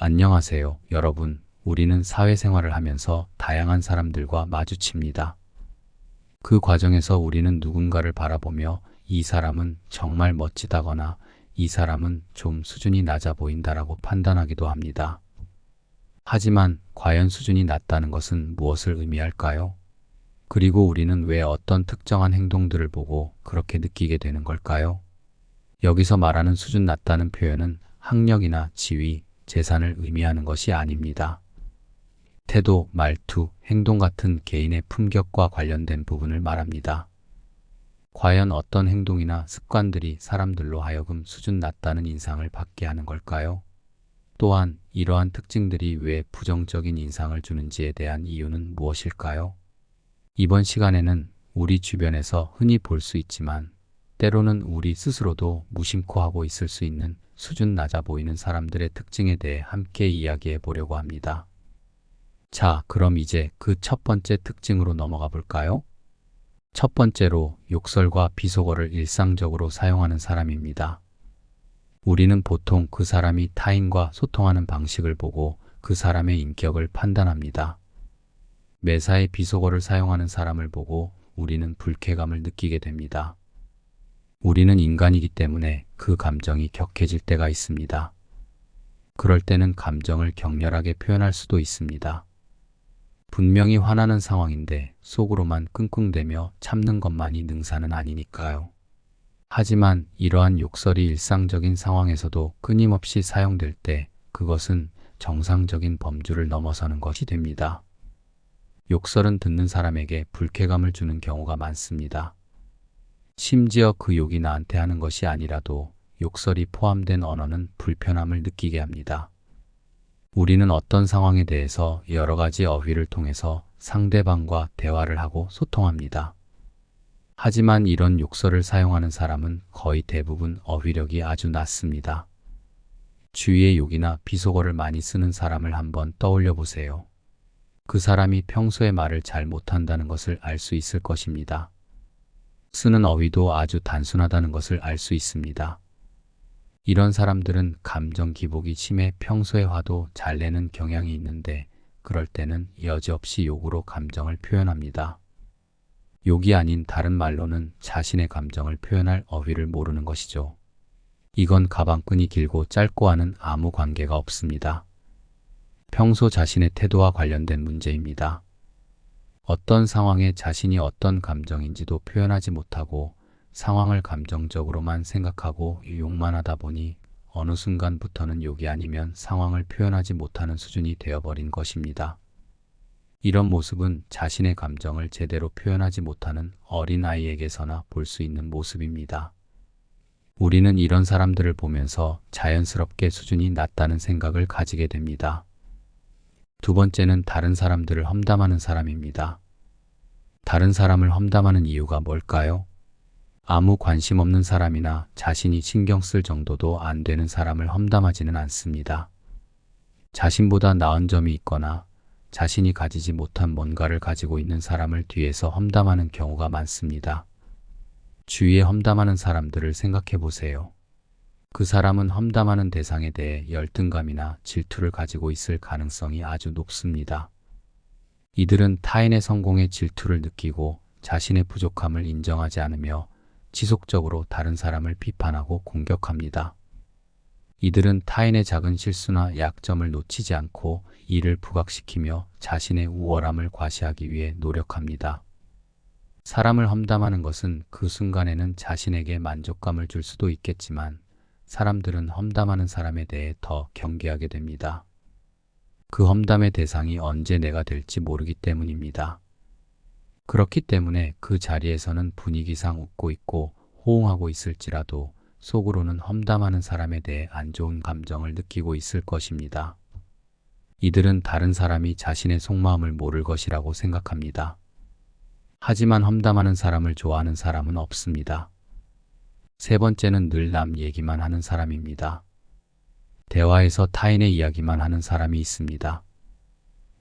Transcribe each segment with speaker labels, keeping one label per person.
Speaker 1: 안녕하세요, 여러분. 우리는 사회생활을 하면서 다양한 사람들과 마주칩니다. 그 과정에서 우리는 누군가를 바라보며 이 사람은 정말 멋지다거나 이 사람은 좀 수준이 낮아 보인다라고 판단하기도 합니다. 하지만 과연 수준이 낮다는 것은 무엇을 의미할까요? 그리고 우리는 왜 어떤 특정한 행동들을 보고 그렇게 느끼게 되는 걸까요? 여기서 말하는 수준 낮다는 표현은 학력이나 지위, 재산을 의미하는 것이 아닙니다. 태도, 말투, 행동 같은 개인의 품격과 관련된 부분을 말합니다. 과연 어떤 행동이나 습관들이 사람들로 하여금 수준 낮다는 인상을 받게 하는 걸까요? 또한 이러한 특징들이 왜 부정적인 인상을 주는지에 대한 이유는 무엇일까요? 이번 시간에는 우리 주변에서 흔히 볼 수 있지만 때로는 우리 스스로도 무심코 하고 있을 수 있는 수준 낮아 보이는 사람들의 특징에 대해 함께 이야기해 보려고 합니다. 자, 그럼 이제 그 첫 번째 특징으로 넘어가 볼까요? 첫 번째로 욕설과 비속어를 일상적으로 사용하는 사람입니다. 우리는 보통 그 사람이 타인과 소통하는 방식을 보고 그 사람의 인격을 판단합니다. 매사에 비속어를 사용하는 사람을 보고 우리는 불쾌감을 느끼게 됩니다. 우리는 인간이기 때문에 그 감정이 격해질 때가 있습니다. 그럴 때는 감정을 격렬하게 표현할 수도 있습니다. 분명히 화나는 상황인데 속으로만 끙끙대며 참는 것만이 능사는 아니니까요. 하지만 이러한 욕설이 일상적인 상황에서도 끊임없이 사용될 때 그것은 정상적인 범주를 넘어서는 것이 됩니다. 욕설은 듣는 사람에게 불쾌감을 주는 경우가 많습니다. 심지어 그 욕이 나한테 하는 것이 아니라도 욕설이 포함된 언어는 불편함을 느끼게 합니다. 우리는 어떤 상황에 대해서 여러 가지 어휘를 통해서 상대방과 대화를 하고 소통합니다. 하지만 이런 욕설을 사용하는 사람은 거의 대부분 어휘력이 아주 낮습니다. 주위에 욕이나 비속어를 많이 쓰는 사람을 한번 떠올려 보세요. 그 사람이 평소에 말을 잘 못한다는 것을 알 수 있을 것입니다. 쓰는 어휘도 아주 단순하다는 것을 알 수 있습니다. 이런 사람들은 감정 기복이 심해 평소에 화도 잘 내는 경향이 있는데 그럴 때는 여지없이 욕으로 감정을 표현합니다. 욕이 아닌 다른 말로는 자신의 감정을 표현할 어휘를 모르는 것이죠. 이건 가방끈이 길고 짧고와는 아무 관계가 없습니다. 평소 자신의 태도와 관련된 문제입니다. 어떤 상황에 자신이 어떤 감정인지도 표현하지 못하고 상황을 감정적으로만 생각하고 욕만 하다 보니 어느 순간부터는 욕이 아니면 상황을 표현하지 못하는 수준이 되어버린 것입니다. 이런 모습은 자신의 감정을 제대로 표현하지 못하는 어린아이에게서나 볼 수 있는 모습입니다. 우리는 이런 사람들을 보면서 자연스럽게 수준이 낮다는 생각을 가지게 됩니다. 두 번째는 다른 사람들을 험담하는 사람입니다. 다른 사람을 험담하는 이유가 뭘까요? 아무 관심 없는 사람이나 자신이 신경 쓸 정도도 안 되는 사람을 험담하지는 않습니다. 자신보다 나은 점이 있거나 자신이 가지지 못한 뭔가를 가지고 있는 사람을 뒤에서 험담하는 경우가 많습니다. 주위에 험담하는 사람들을 생각해 보세요. 그 사람은 험담하는 대상에 대해 열등감이나 질투를 가지고 있을 가능성이 아주 높습니다. 이들은 타인의 성공에 질투를 느끼고 자신의 부족함을 인정하지 않으며 지속적으로 다른 사람을 비판하고 공격합니다. 이들은 타인의 작은 실수나 약점을 놓치지 않고 이를 부각시키며 자신의 우월함을 과시하기 위해 노력합니다. 사람을 험담하는 것은 그 순간에는 자신에게 만족감을 줄 수도 있겠지만 사람들은 험담하는 사람에 대해 더 경계하게 됩니다. 그 험담의 대상이 언제 내가 될지 모르기 때문입니다. 그렇기 때문에 그 자리에서는 분위기상 웃고 있고 호응하고 있을지라도 속으로는 험담하는 사람에 대해 안 좋은 감정을 느끼고 있을 것입니다. 이들은 다른 사람이 자신의 속마음을 모를 것이라고 생각합니다. 하지만 험담하는 사람을 좋아하는 사람은 없습니다. 세 번째는 늘 남 얘기만 하는 사람입니다. 대화에서 타인의 이야기만 하는 사람이 있습니다.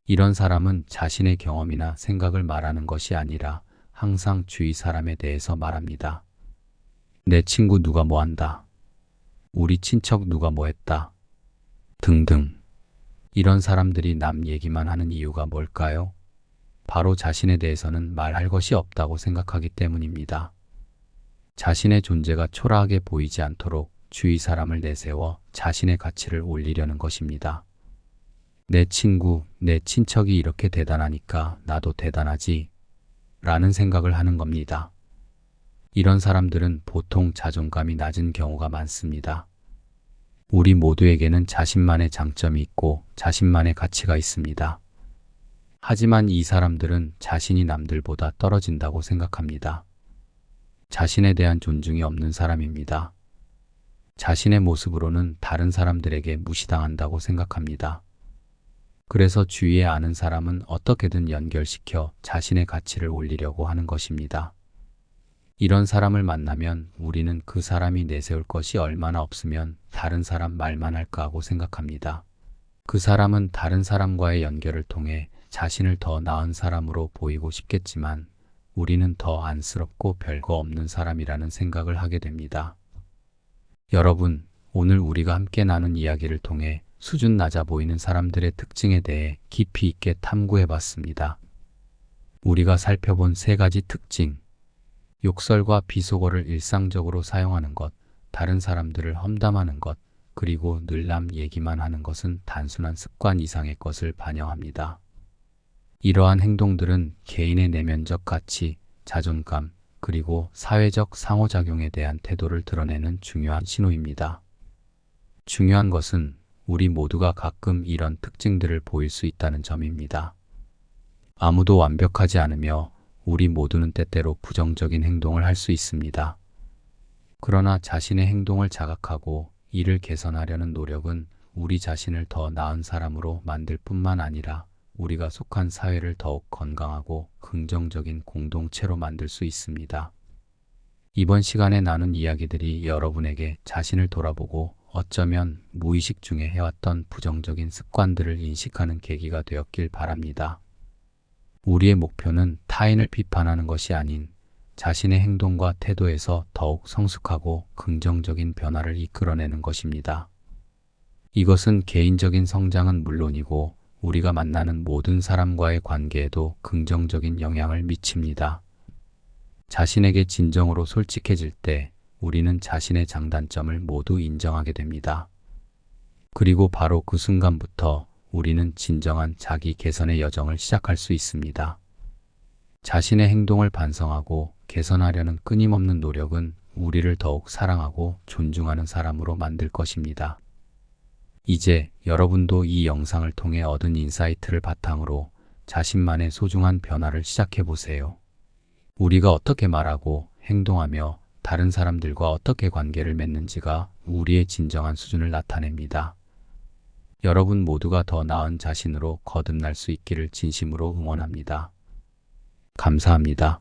Speaker 1: 이런 사람은 자신의 경험이나 생각을 말하는 것이 아니라 항상 주위 사람에 대해서 말합니다. 내 친구 누가 뭐 한다. 우리 친척 누가 뭐 했다. 등등. 이런 사람들이 남 얘기만 하는 이유가 뭘까요? 바로 자신에 대해서는 말할 것이 없다고 생각하기 때문입니다. 자신의 존재가 초라하게 보이지 않도록 주위 사람을 내세워 자신의 가치를 올리려는 것입니다. 내 친구, 내 친척이 이렇게 대단하니까 나도 대단하지 라는 생각을 하는 겁니다. 이런 사람들은 보통 자존감이 낮은 경우가 많습니다. 우리 모두에게는 자신만의 장점이 있고 자신만의 가치가 있습니다. 하지만 이 사람들은 자신이 남들보다 떨어진다고 생각합니다. 자신에 대한 존중이 없는 사람입니다. 자신의 모습으로는 다른 사람들에게 무시당한다고 생각합니다. 그래서 주위에 아는 사람은 어떻게든 연결시켜 자신의 가치를 올리려고 하는 것입니다. 이런 사람을 만나면 우리는 그 사람이 내세울 것이 얼마나 없으면 다른 사람 말만 할까 하고 생각합니다. 그 사람은 다른 사람과의 연결을 통해 자신을 더 나은 사람으로 보이고 싶겠지만 우리는 더 안쓰럽고 별거 없는 사람이라는 생각을 하게 됩니다. 여러분, 오늘 우리가 함께 나눈 이야기를 통해 수준 낮아 보이는 사람들의 특징에 대해 깊이 있게 탐구해 봤습니다. 우리가 살펴본 세 가지 특징, 욕설과 비속어를 일상적으로 사용하는 것, 다른 사람들을 험담하는 것, 그리고 늘 남 얘기만 하는 것은 단순한 습관 이상의 것을 반영합니다. 이러한 행동들은 개인의 내면적 가치, 자존감, 그리고 사회적 상호작용에 대한 태도를 드러내는 중요한 신호입니다. 중요한 것은 우리 모두가 가끔 이런 특징들을 보일 수 있다는 점입니다. 아무도 완벽하지 않으며 우리 모두는 때때로 부정적인 행동을 할 수 있습니다. 그러나 자신의 행동을 자각하고 이를 개선하려는 노력은 우리 자신을 더 나은 사람으로 만들 뿐만 아니라 우리가 속한 사회를 더욱 건강하고 긍정적인 공동체로 만들 수 있습니다. 이번 시간에 나눈 이야기들이 여러분에게 자신을 돌아보고 어쩌면 무의식 중에 해왔던 부정적인 습관들을 인식하는 계기가 되었길 바랍니다. 우리의 목표는 타인을 비판하는 것이 아닌 자신의 행동과 태도에서 더욱 성숙하고 긍정적인 변화를 이끌어내는 것입니다. 이것은 개인적인 성장은 물론이고 우리가 만나는 모든 사람과의 관계에도 긍정적인 영향을 미칩니다. 자신에게 진정으로 솔직해질 때 우리는 자신의 장단점을 모두 인정하게 됩니다. 그리고 바로 그 순간부터 우리는 진정한 자기 개선의 여정을 시작할 수 있습니다. 자신의 행동을 반성하고 개선하려는 끊임없는 노력은 우리를 더욱 사랑하고 존중하는 사람으로 만들 것입니다. 이제 여러분도 이 영상을 통해 얻은 인사이트를 바탕으로 자신만의 소중한 변화를 시작해 보세요. 우리가 어떻게 말하고 행동하며 다른 사람들과 어떻게 관계를 맺는지가 우리의 진정한 수준을 나타냅니다. 여러분 모두가 더 나은 자신으로 거듭날 수 있기를 진심으로 응원합니다. 감사합니다.